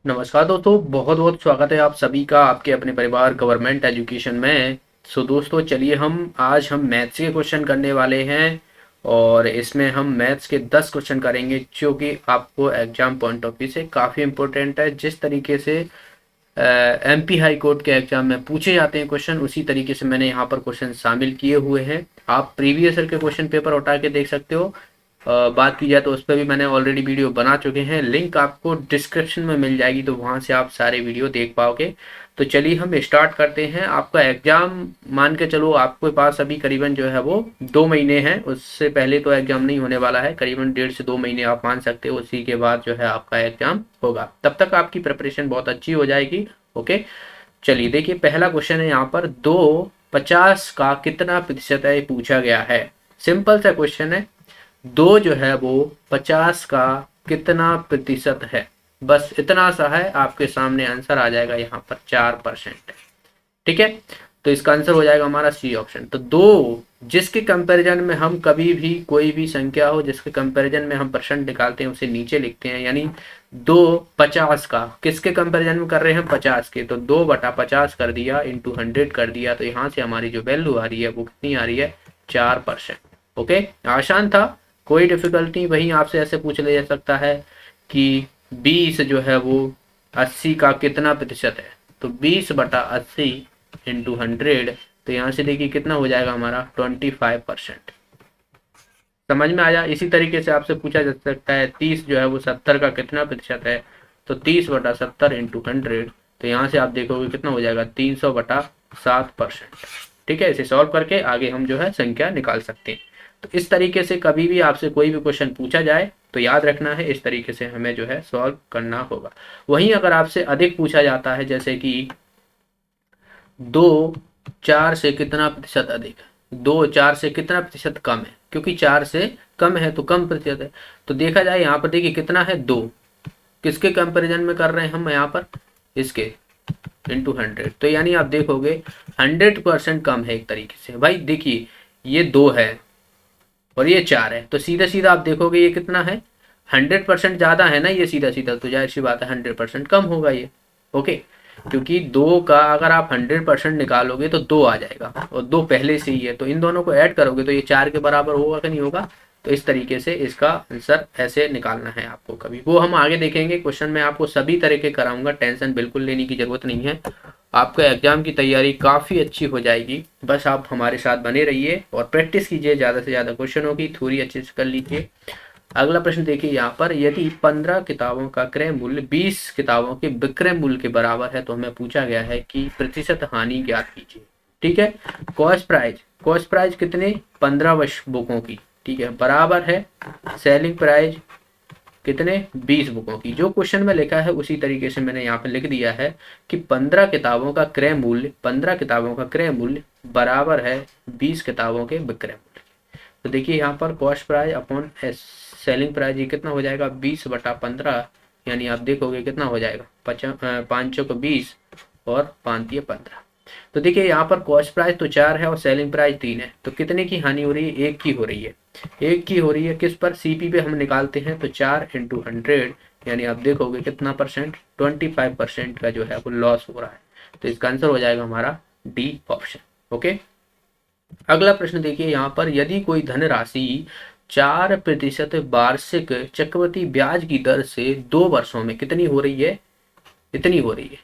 नमस्कार दोस्तों, बहुत बहुत स्वागत है आप सभी का आपके अपने परिवार गवर्नमेंट एजुकेशन में। दोस्तों चलिए आज हम मैथ्स के क्वेश्चन करने वाले हैं और इसमें हम मैथ्स के 10 क्वेश्चन करेंगे जो कि आपको एग्जाम पॉइंट ऑफ व्यू से काफ़ी इंपॉर्टेंट है। जिस तरीके से एमपी हाई कोर्ट के एग्जाम में पूछे जाते हैं क्वेश्चन, उसी तरीके से मैंने यहाँ पर क्वेश्चन शामिल किए हुए हैं। आप प्रीवियस ईयर के क्वेश्चन पेपर उठा के देख सकते हो। बात की जाए तो उस पर भी मैंने ऑलरेडी वीडियो बना चुके हैं, लिंक आपको डिस्क्रिप्शन में मिल जाएगी, तो वहाँ से आप सारे वीडियो देख पाओगे। तो चलिए हम स्टार्ट करते हैं। आपका एग्ज़ाम मान के चलो आपके पास अभी करीबन जो है वो 2 महीने हैं, उससे पहले तो एग्ज़ाम नहीं होने वाला है। करीबन 1.5 से 2 महीने आप मान सकते हो, उसी के बाद जो है आपका एग्ज़ाम होगा। तब तक आपकी प्रिपरेशन बहुत अच्छी हो जाएगी। ओके, चलिए देखिए पहला क्वेश्चन है यहाँ पर, 250 का कितना प्रतिशत है, ये पूछा गया है। सिंपल सा क्वेश्चन है, 2 जो है वो 50 का कितना प्रतिशत है, बस इतना सा है। आपके सामने आंसर आ जाएगा यहाँ पर 4%। ठीक है, तो इसका आंसर हो जाएगा हमारा सी ऑप्शन। तो 2 जिसके कंपैरिजन में हम कभी भी कोई भी संख्या हो जिसके कंपैरिजन में हम परसेंट निकालते हैं उसे नीचे लिखते हैं, यानी 250 का किसके कंपैरिजन में कर रहे हैं, 50 के। तो 2/50 कर दिया, इंटू 100 कर दिया, तो यहाँ से हमारी जो वैल्यू आ रही है वो कितनी आ रही है, 4%। ओके, आसान था, कोई डिफिकल्टी। वहीं आपसे ऐसे पूछ लिया जा सकता है कि 20 जो है वो 80 का कितना प्रतिशत है, तो 20/80 इंटू 100, तो यहाँ से देखिए कितना हो जाएगा हमारा 25%। समझ में आया। इसी तरीके से आपसे पूछा जा सकता है 30 जो है वो 70 का कितना प्रतिशत है, तो 30/70 इंटू 100, तो यहाँ से आप देखोगे कितना हो जाएगा 300/7%। ठीक है, इसे सॉल्व करके आगे हम जो है संख्या निकाल सकते हैं। तो इस तरीके से कभी भी आपसे कोई भी क्वेश्चन पूछा जाए तो याद रखना है, इस तरीके से हमें जो है सॉल्व करना होगा। वहीं अगर आपसे अधिक पूछा जाता है, जैसे कि 2 4 से कितना प्रतिशत अधिक है, 2 4 से कितना प्रतिशत कम है, क्योंकि 4 से कम है तो कम प्रतिशत है। तो देखा जाए यहाँ पर देखिए कितना है 2, किसके कंपैरिजन में कर रहे हैं हम यहाँ पर, इसके, इंटू 100, तो यानी आप देखोगे 100% कम है एक तरीके से। भाई देखिए ये 2 है और ये 4 है, तो सीधा सीधा आप देखोगे ये कितना है, 100% ज़्यादा है ना ये, सीधा सीधा, तो जाहिर सी बात है 100% कम होगा ये। ओके, क्योंकि 2 का अगर आप 100% निकालोगे तो 2 आ जाएगा और 2 पहले से ही है, तो इन दोनों को ऐड करोगे तो ये 4 के बराबर होगा कि नहीं होगा। तो इस तरीके से इसका आंसर ऐसे निकालना है आपको। कभी वो हम आगे देखेंगे, क्वेश्चन में आपको सभी तरह के कराऊंगा, टेंशन बिल्कुल लेने की जरूरत नहीं है। आपका एग्जाम की तैयारी काफ़ी अच्छी हो जाएगी, बस आप हमारे साथ बने रहिए और प्रैक्टिस कीजिए, ज़्यादा से ज़्यादा क्वेश्चनों की थ्योरी अच्छे से कर लीजिए। अगला प्रश्न देखिए यहाँ पर, यदि 15 किताबों का क्रय मूल्य 20 किताबों के विक्रय मूल्य के बराबर है, तो हमें पूछा गया है कि प्रतिशत हानि ज्ञात कीजिए। ठीक है, कॉस्ट प्राइस कितने, 15 बुकों की, ठीक है, बराबर है सेलिंग प्राइस कितने, 20 बुकों की। जो क्वेश्चन में लिखा है उसी तरीके से मैंने यहाँ पे लिख दिया है कि 15 किताबों का क्रय मूल्य बराबर है 20 किताबों के विक्रय मूल्य। तो देखिए यहाँ पर cost price upon selling price, ये कितना हो जाएगा 20/15, यानी आप देखोगे कितना हो जाएगा 5 को 20 और 5 15। तो देखिए यहाँ पर कॉस्ट प्राइस तो 4 है और सेलिंग प्राइस 3 है, तो कितने की हानि हो रही है, एक की हो रही है। एक की हो रही है किस पर, सीपी पे हम निकालते हैं, तो 4 इंटू 100, यानी आप देखोगे कितना परसेंट, 25% का जो है वो लॉस हो रहा है। तो इसका आंसर हो जाएगा हमारा डी ऑप्शन। ओके, अगला प्रश्न देखिए यहाँ पर, यदि कोई धनराशि 4% वार्षिक चक्रवृद्धि ब्याज की दर से 2 वर्षों में कितनी हो रही है, इतनी हो रही है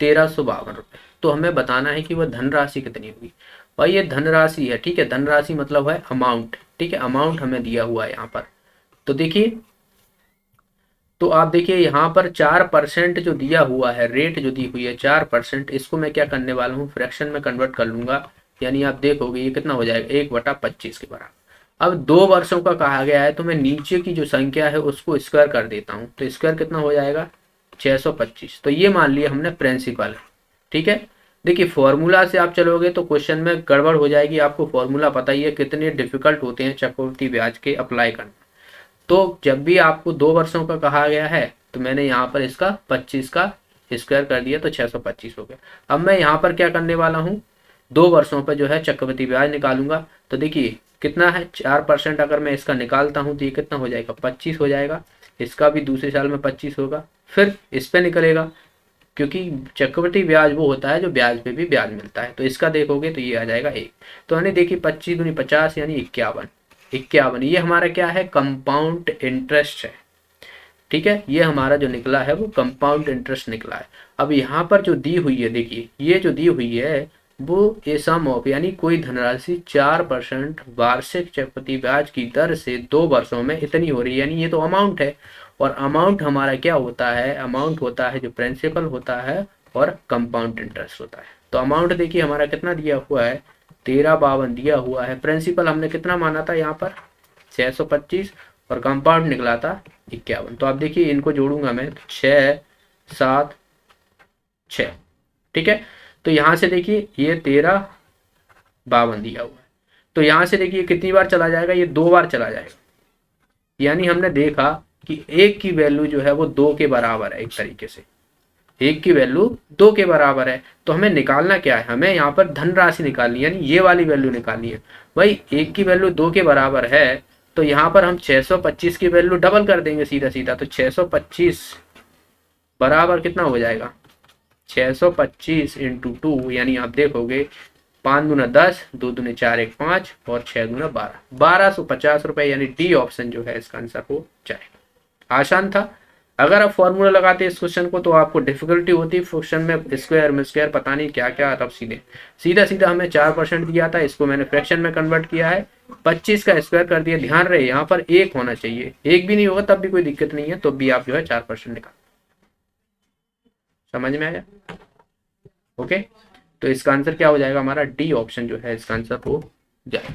1352 रुपये, तो हमें बताना है कि वह धनराशि कितनी होगी। भाई ये धनराशि है, ठीक है, धनराशि मतलब है अमाउंट, ठीक है, अमाउंट हमें दिया हुआ है यहाँ पर। तो देखिए, तो आप देखिए यहाँ पर 4% जो दिया हुआ है, रेट जो दी हुई है 4%, इसको मैं क्या करने वाला हूँ, फ्रैक्शन में कन्वर्ट कर लूंगा, यानी आप देखोगे ये कितना हो जाएगा 1/25 के बराबर। अब 2 वर्षों का कहा गया है, तो मैं नीचे की जो संख्या है उसको स्क्वायर कर देता हूँ, तो स्क्वायर कितना हो जाएगा 625। तो ये मान लिया हमने प्रिंसिपल है। ठीक है, देखिए फॉर्मूला से आप चलोगे तो क्वेश्चन में गड़बड़ हो जाएगी, आपको फॉर्मूला पता ही है कितने डिफिकल्ट होते हैं चक्रवृद्धि ब्याज के अप्लाई करना। तो जब भी आपको 2 वर्षों का कहा गया है, तो मैंने यहाँ पर इसका 25 का स्क्वायर कर दिया, तो 625 हो गया। अब मैं यहाँ पर क्या करने वाला हूँ, 2 वर्षों पर जो है चक्रवृद्धि ब्याज निकालूंगा। तो देखिए कितना है 4%, अगर मैं इसका निकालता हूँ तो ये कितना हो जाएगा 25 हो जाएगा, इसका भी दूसरे साल में 25 होगा, फिर इस पे निकलेगा, क्योंकि चक्रवृद्धि ब्याज वो होता है जो ब्याज पे भी ब्याज मिलता है। तो इसका देखोगे तो ये आ जाएगा 1। तो हमने देखी 25 दूनी 50 यानी 51। 51 ये हमारा क्या है, कंपाउंड इंटरेस्ट है। ठीक है, ये हमारा जो निकला है वो कंपाउंड इंटरेस्ट निकला है। अब यहाँ पर जो दी हुई है, देखिए ये जो दी हुई है वो ए सम ऑफ, यानी कोई धनराशि 4% वार्षिक चक्रवृद्धि ब्याज की दर से 2 वर्षों में इतनी हो रही है, यानी ये तो अमाउंट है। और अमाउंट हमारा क्या होता है, अमाउंट होता है जो प्रिंसिपल होता है और कंपाउंड इंटरेस्ट होता है। तो अमाउंट देखिए हमारा कितना दिया हुआ है, 1352 दिया हुआ है। प्रिंसिपल हमने कितना माना था यहाँ पर, 625, और कंपाउंड निकला था 51। तो आप देखिए इनको जोड़ूंगा मैं तो 6 7 6। ठीक है, तो यहाँ से देखिए ये 1352 दिया हुआ है। तो यहाँ से देखिए कितनी बार चला जाएगा, ये 2 बार चला जाएगा। यानी हमने देखा कि एक की वैल्यू जो है वो 2 के बराबर है, एक तरीके से एक की वैल्यू 2 के बराबर है। तो हमें निकालना क्या है, हमें यहाँ पर धनराशि निकालनी है, यानी ये वाली वैल्यू निकालनी है। भाई एक की वैल्यू 2 के बराबर है तो यहाँ पर हम 625 की वैल्यू डबल कर देंगे सीधा सीधा। तो 625 बराबर कितना हो जाएगा, 625 इंटू 2, यानी आप देखोगे 5 दूना 10, 2 दूने 4, 1 5 और 6 दूना 12, 1250 रुपए, यानी डी ऑप्शन जो है इसका आंसर हो जाएगा। आसान था। अगर आप फॉर्मूला लगाते इस क्वेश्चन को तो आपको डिफिकल्टी होती क्वेश्चन में, स्क्वायर में स्क्वायर पता नहीं क्या क्या, तब सीधा सीधा हमें 4% दिया था, इसको मैंने फ्रैक्शन में कन्वर्ट किया है, 25 का स्क्वायर कर दिया। ध्यान रहे यहाँ पर 1 होना चाहिए, 1 भी नहीं होगा तब भी कोई दिक्कत नहीं है, तो भी आप जो है 4% निकाल। समझ में आया? ओके, तो इसका आंसर क्या हो जाएगा हमारा, डी ऑप्शन जो है इसका आंसर हो जाएगा।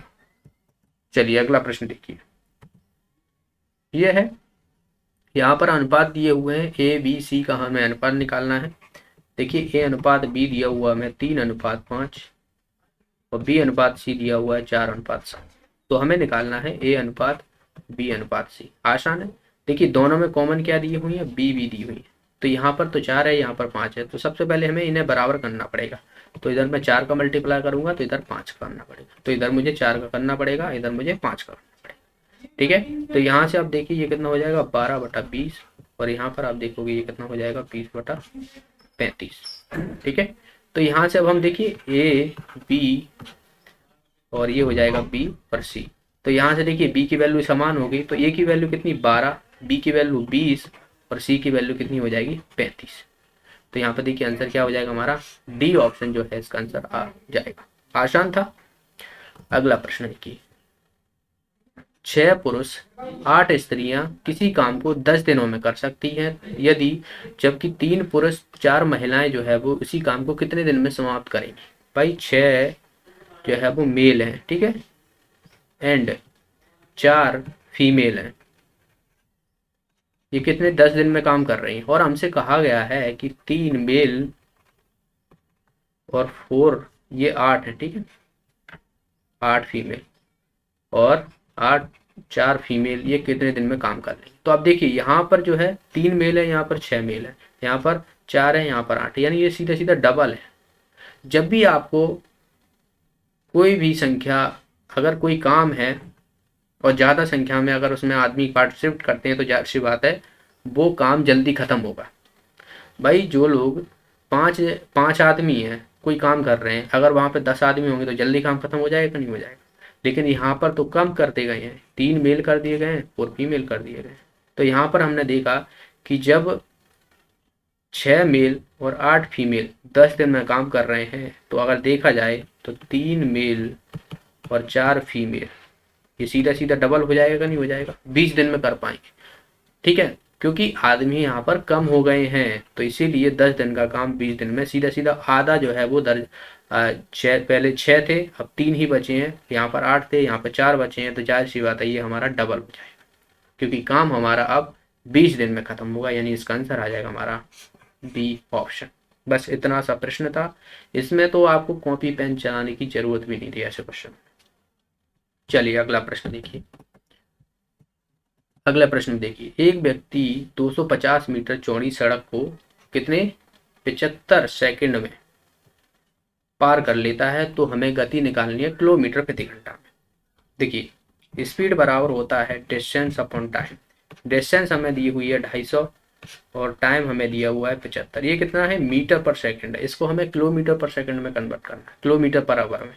चलिए अगला प्रश्न देखिए, ये है यहाँ पर अनुपात दिए हुए हैं ए बी सी का, हमें अनुपात निकालना है। देखिए ए अनुपात बी दिया हुआ हमें 3:5 और बी अनुपात सी दिया हुआ है 4:7। तो हमें निकालना है ए अनुपात बी अनुपात सी। आसान है। देखिए दोनों में कॉमन क्या दी हुई है, बी भी दी हुई है। तो यहाँ पर तो 4 है, यहाँ पर 5 है, तो सबसे पहले हमें इन्हें बराबर करना पड़ेगा। तो इधर मैं 4 का मल्टीप्लाई करूंगा तो इधर 5 करना पड़ेगा, तो इधर मुझे 4 का करना पड़ेगा, इधर मुझे 5 का करना पड़ेगा। ठीक है, तो यहाँ से आप देखिए ये कितना हो जाएगा, 12/20, और यहाँ पर आप देखोगे ये कितना हो जाएगा, 20/35। ठीक है, तो यहाँ से अब हम देखिए ए बी और ये हो जाएगा बी और सी। तो यहाँ से देखिए बी की वैल्यू समान होगी, तो ए की वैल्यू कितनी 12, बी की वैल्यू 20 और सी की वैल्यू कितनी हो जाएगी 35। तो यहाँ पर देखिए आंसर क्या हो जाएगा हमारा, डी ऑप्शन जो है इसका आंसर आ जाएगा। आसान था। अगला प्रश्न देखिए, 6 पुरुष 8 स्त्रियां किसी काम को 10 दिनों में कर सकती हैं यदि, जबकि 3 पुरुष 4 महिलाएं जो है वो इसी काम को कितने दिन में समाप्त करेंगी। भाई 6 जो है वो मेल है, ठीक है, एंड 4 फीमेल हैं, ये कितने 10 दिन में काम कर रही हैं। और हमसे कहा गया है कि 3 मेल और 4 ये 8 है, ठीक है, 8 फीमेल और 4 फीमेल ये कितने दिन में काम कर रही हैं। तो आप देखिए यहाँ पर जो है 3 मेल है, यहाँ पर 6 मेल है, यहाँ पर 4 है, यहाँ पर 8 है, यानी ये सीधा सीधा डबल है। जब भी आपको कोई भी संख्या, अगर कोई काम है और ज़्यादा संख्या में अगर उसमें आदमी पार्टिसिपेट करते हैं तो जाहिर सी बात है वो काम जल्दी ख़त्म होगा। भाई जो लोग पाँच आदमी हैं कोई काम कर रहे हैं, अगर वहाँ पे 10 आदमी होंगे तो जल्दी काम खत्म हो जाएगा कि नहीं हो जाएगा। लेकिन यहाँ पर तो कम कर दिए गए हैं, 3 मेल कर दिए गए हैं और फीमेल कर दिए गए हैं। तो यहाँ पर हमने देखा कि जब 6 मेल और 8 फीमेल 10 दिन में काम कर रहे हैं, तो अगर देखा जाए तो 3 मेल और 4 फीमेल ये सीधा सीधा डबल हो जाएगा नहीं हो जाएगा, 20 दिन में कर पाएंगे। ठीक है, क्योंकि आदमी यहाँ पर कम हो गए हैं, तो इसीलिए 10 दिन का काम 20 दिन में सीधा सीधा आधा जो है वो पहले 6 थे, अब 3 ही बचे हैं, यहाँ पर 8 थे, यहाँ पर 4 बचे हैं, तो जाहिर सी बात है ये हमारा डबल हो जाएगा, क्योंकि काम हमारा अब 20 दिन में खत्म होगा, यानी इसका आंसर आ जाएगा हमारा बी ऑप्शन। बस इतना सा प्रश्न था, इसमें तो आपको कॉपी पेन चलाने की जरूरत भी नहीं थी ऐसे क्वेश्चन। चलिए अगला प्रश्न देखिए। अगला प्रश्न देखिए, एक व्यक्ति 250 मीटर चौड़ी सड़क को कितने 75 सेकंड में पार कर लेता है, तो हमें गति निकालनी है किलोमीटर प्रति घंटा में। देखिए स्पीड बराबर होता है डिस्टेंस अपॉन टाइम। डिस्टेंस हमें दी हुई है 250 और टाइम हमें दिया हुआ है 75। ये कितना है, मीटर पर सेकंड है, इसको हमें किलोमीटर पर सेकंड में कन्वर्ट करना है, किलोमीटर पर आवर में।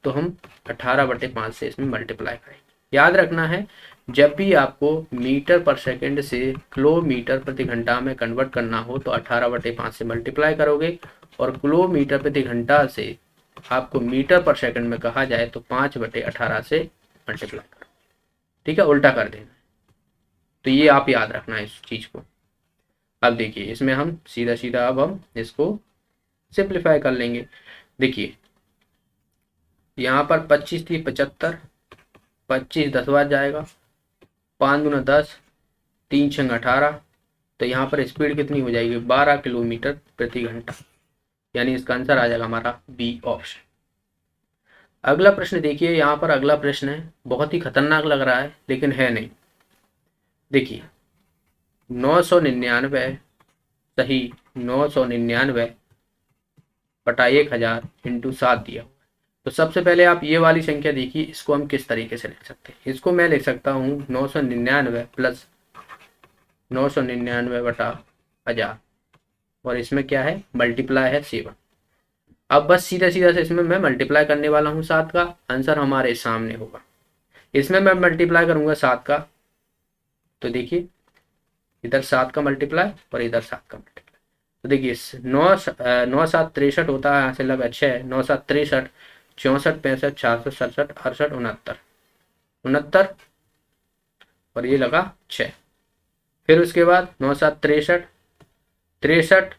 तो हम 18/5 से इसमें मल्टीप्लाई करेंगे। याद रखना है, जब भी आपको मीटर पर सेकंड से किलोमीटर प्रति घंटा में कन्वर्ट करना हो तो 18/5 से मल्टीप्लाई करोगे, और किलोमीटर प्रति घंटा से आपको मीटर पर सेकंड में कहा जाए तो 5/18 से मल्टीप्लाई करो। ठीक है, उल्टा कर देना। तो ये आप याद रखना है इस चीज को। अब देखिए इसमें हम सीधा सीधा अब हम इसको सिंप्लीफाई कर लेंगे। देखिए यहाँ पर 25 थी 75, 25 10 बार जाएगा, 5 दूना 10, 3 छंग 18, तो यहाँ पर स्पीड कितनी हो जाएगी, 12 किलोमीटर प्रति घंटा। यानी इसका आंसर आ जाएगा हमारा बी ऑप्शन। अगला प्रश्न देखिए, यहाँ पर अगला प्रश्न है, बहुत ही खतरनाक लग रहा है लेकिन है नहीं। देखिए 999 सही 999 बटा 1000 इंटू 7 दिया हुआ है। तो सबसे पहले आप ये वाली संख्या देखिए, इसको हम किस तरीके से लिख सकते हैं। इसको मैं लिख सकता हूँ 999 प्लस 999 बटा 1000, और इसमें क्या है, मल्टीप्लाई है 7। अब बस सीधा सीधा से इसमें मैं मल्टीप्लाई करने वाला हूँ 7 का, आंसर हमारे सामने होगा। इसमें मैं मल्टीप्लाई करूंगा 7 का, तो देखिए इधर 7 का मल्टीप्लाई और इधर 7 का मल्टीप्लाई। तो देखिए 9 7 63 होता है, यहाँ से लगा 6, 9 7 63, 64 65 66 67 68 69 69, और ये लगा 6। फिर उसके बाद 9 7 63 63,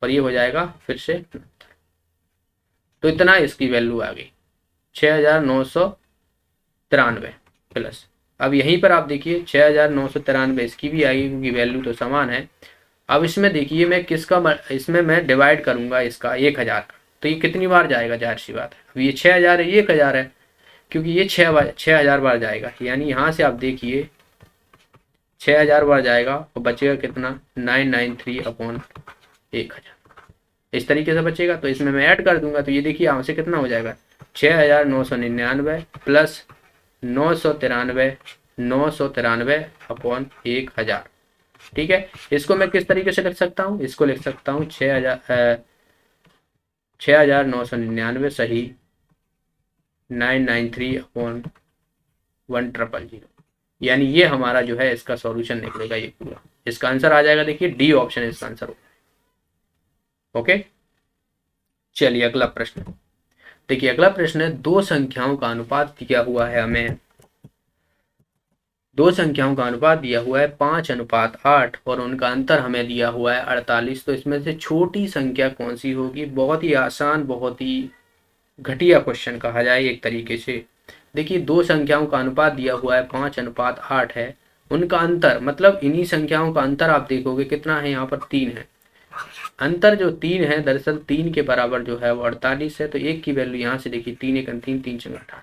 और ये हो जाएगा फिर से 69। तो इतना इसकी वैल्यू आ गई 6993 प्लस। अब यहीं पर आप देखिए 6993 इसकी भी आएगी क्योंकि वैल्यू तो समान है। अब इसमें देखिए मैं किसका, इसमें मैं डिवाइड करूंगा इसका 1000 का, तो ये कितनी बार जाएगा, जाहिर सी बात है। अब ये 6000 है, ये 1000 है, क्योंकि ये 6000 बार जाएगा। यानी यहाँ से आप देखिए 6000 बार जाएगा और बचेगा कितना, 993/1000, इस तरीके से बचेगा। तो इसमें मैं ऐड कर दूंगा, तो ये देखिए यहाँ से कितना हो जाएगा, 6999 प्लस 993/1000। ठीक है, इसको मैं किस तरीके से लिख सकता हूँ, इसको लिख सकता हूँ 6999 सही 993/1000। यानी ये हमारा जो है इसका सॉल्यूशन निकलेगा ये पूरा। इसका आंसर आ जाएगा, देखिए डी ऑप्शन इसका आंसर होगा। ओके, चलिए अगला प्रश्न देखिए। अगला प्रश्न है, दो संख्याओं का अनुपात दिया हुआ है हमें, दो संख्याओं का अनुपात दिया हुआ है 5:8 और उनका अंतर हमें दिया हुआ है 48। तो इसमें से छोटी संख्या कौन सी होगी। बहुत ही आसान, बहुत ही घटिया क्वेश्चन कहा जाए एक तरीके से। देखिए दो संख्याओं का अनुपात दिया हुआ है 5:8 है, उनका अंतर मतलब इन्हीं संख्याओं का अंतर आप देखोगे कितना है, यहाँ पर 3 है। अंतर जो 3 है, दरअसल 3 के बराबर जो है वो 48 है। तो एक की वैल्यू यहाँ से देखिए 3 1 3 3 4 18।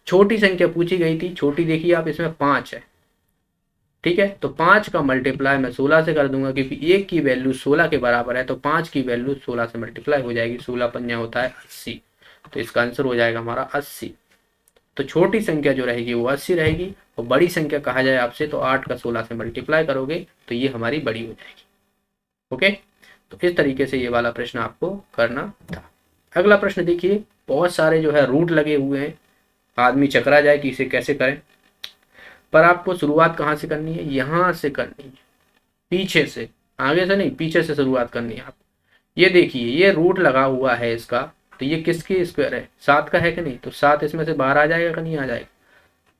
छोटी संख्या पूछी गई थी, छोटी देखिए आप, इसमें 5 है। ठीक है, तो 5 का मल्टीप्लाई मैं 16 से कर दूंगा, क्योंकि एक की वैल्यू 16 के बराबर है, तो 5 की वैल्यू 16 से मल्टीप्लाई हो जाएगी। 16 पंजा होता है 80, तो इसका आंसर हो जाएगा हमारा 80। तो छोटी संख्या जो रहेगी वो 80 रहेगी, और बड़ी संख्या कहा जाए आपसे तो 8 का 16 से मल्टीप्लाई करोगे तो ये हमारी बड़ी हो जाएगी। ओके, तो इस तरीके से ये वाला प्रश्न आपको करना था। अगला प्रश्न देखिए, बहुत सारे जो है रूट लगे हुए हैं, आदमी चकरा जाए कि इसे कैसे करें, पर आपको शुरुआत कहाँ से करनी है, यहाँ से करनी है, पीछे से, आगे से नहीं, पीछे से शुरुआत करनी है आप। ये देखिए ये रूट लगा हुआ है इसका, तो ये किसकी स्क्वायर है, 7 का है कि नहीं, तो 7 इसमें से बाहर आ जाएगा कि नहीं आ जाएगा,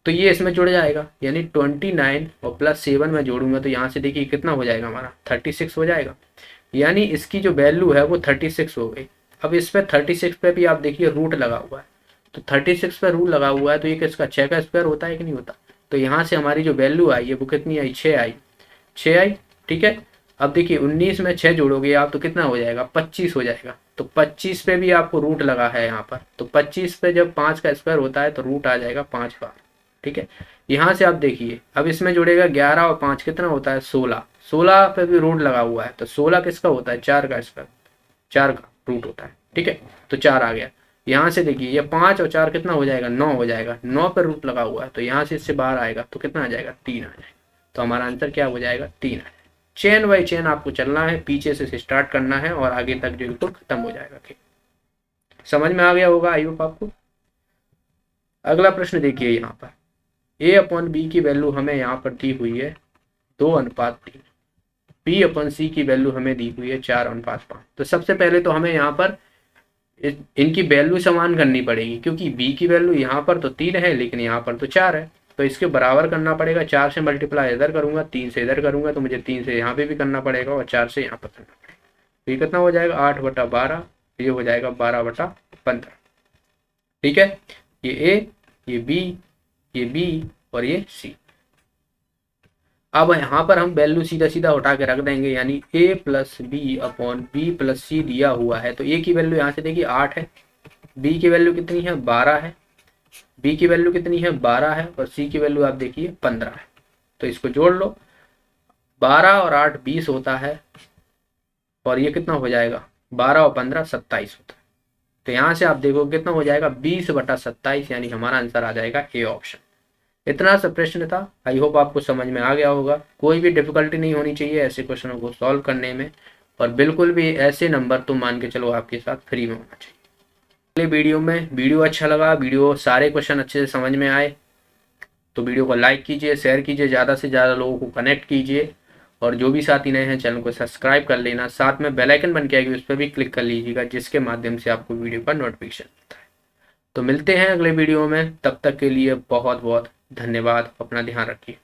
तो ये इसमें जुड़ जाएगा। यानी 29 और प्लस 7 में जोड़ूंगा तो यहाँ से देखिए कितना हो जाएगा हमारा, 36 हो जाएगा। यानी इसकी जो वैल्यू है वो 36 हो गई। अब इस पे 36 पे भी आप देखिए रूट लगा हुआ है, तो 36 पे रूट लगा हुआ है, तो ये किसका, 6 का स्क्वायर होता है कि नहीं होता। तो यहाँ से हमारी जो वैल्यू आई है वो कितनी आई, 6 आई, 6 आई। ठीक है, अब देखिए 19 में 6 जोड़ोगे आप तो कितना हो जाएगा, 25 हो जाएगा। तो 25 पे भी आपको रूट लगा है यहाँ पर, तो 25 पे जब 5 का स्क्वायर होता है तो रूट आ जाएगा 5 बार। ठीक है, यहाँ से आप देखिए अब इसमें जुड़ेगा 11 और 5 कितना होता है, 16। 16 पे भी रूट लगा हुआ है, तो 16 किसका होता है, 4 का स्क्वायर, 4 का रूट होता है। ठीक है, तो 4 आ गया। यहाँ से देखिए ये 5 और 4 कितना हो जाएगा, 9 हो जाएगा। 9 पे रूट लगा हुआ है, तो यहाँ से इससे बाहर आएगा तो कितना आ जाएगा, 3 आ जाएगा। तो हमारा आंसर क्या हो जाएगा, 3 आ जाएगा। चेन बाई चेन आपको चलना है, पीछे से स्टार्ट करना है और आगे तक जो बिल्कुल खत्म हो जाएगा। ठीक, समझ में आ गया होगा आई होप आपको। अगला प्रश्न देखिए, यहाँ पर a अपॉन बी की वैल्यू हमें यहाँ पर दी हुई है 2:3, b अपॉन सी की वैल्यू हमें दी हुई है 4:5। तो सबसे पहले तो हमें यहाँ पर इनकी वैल्यू समान करनी पड़ेगी, क्योंकि b की वैल्यू यहाँ पर तो 3 है लेकिन यहाँ पर तो 4 है, तो इसके बराबर करना पड़ेगा। 4 से मल्टीप्लाई इधर करूंगा, 3 से इधर करूंगा, तो मुझे 3 से यहाँ पे भी करना पड़ेगा और 4 से यहाँ पर करना पड़ेगा। तो ये कितना हो जाएगा 8/12, ये हो जाएगा 12/15। ठीक है, ये ए, ये बी और ये सी। अब यहाँ पर हम वैल्यू सीधा सीधा उठा के रख देंगे, यानी a plus B upon B plus C दिया हुआ है। तो a की वैल्यू यहाँ से देखिए 8 है, b की वैल्यू कितनी है 12 है, b की वैल्यू कितनी है 12 है और c की वैल्यू आप देखिए 15 है। तो इसको जोड़ लो, 12 और 8 20 होता है और ये कितना हो जाएगा 12 और 15 27 होता है। तो यहाँ से आप देखो कितना हो जाएगा 20/27, यानी हमारा आंसर आ जाएगा ए ऑप्शन। इतना सा प्रश्न था, आई होप आपको समझ में आ गया होगा। कोई भी डिफिकल्टी नहीं होनी चाहिए ऐसे क्वेश्चनों को सॉल्व करने में, और बिल्कुल भी ऐसे नंबर तो मान के चलो आपके साथ फ्री में होना चाहिए। अगले वीडियो में, वीडियो अच्छा लगा, वीडियो सारे क्वेश्चन अच्छे से समझ में आए तो वीडियो को लाइक कीजिए, शेयर कीजिए, ज़्यादा से ज़्यादा लोगों को कनेक्ट कीजिए, और जो भी साथी नए हैं चैनल को सब्सक्राइब कर लेना, साथ में बेल आइकन बन के आएगी उस पर भी क्लिक कर लीजिएगा, जिसके माध्यम से आपको वीडियो का नोटिफिकेशन मिलता है। तो मिलते हैं अगले वीडियो में, तब तक के लिए बहुत बहुत धन्यवाद। अपना ध्यान रखिए।